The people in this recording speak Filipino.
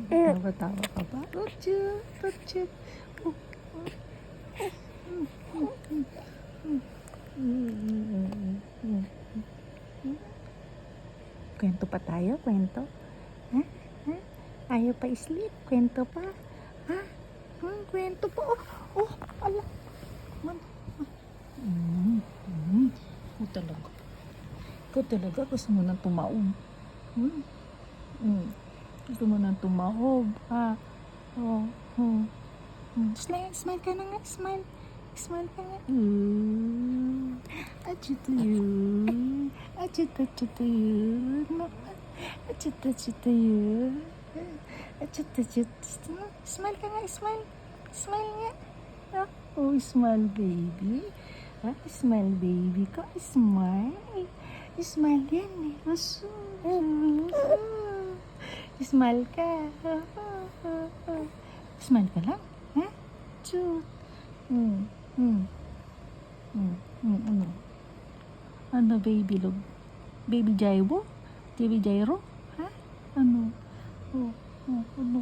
Tawa-tawa ka ba? Ochut, ochut. Kwento pa tayo? Kwento? Ha? Ha? Ayaw pa sleep? Kwento pa? Ha? Kwento pa? Oh, ala. Man. Ikaw talaga. Ikaw talaga. Gusto mo nang tumaog. Gusto mo nang tumahog. Ha? Smile ka na nga. Smile. Smile ka nga. Achoo to you. Achoo to you. Achoo to you. Achoo. Smile ka nga. Smile. Smile nga. Oh, smile baby. Smile baby ko. Smile. Smile yan eh. Smile ka. Smile ka lang. Ha? Chut. Ano baby love? Baby Jairo? Baby Jairo? Ha? Ano? Ano?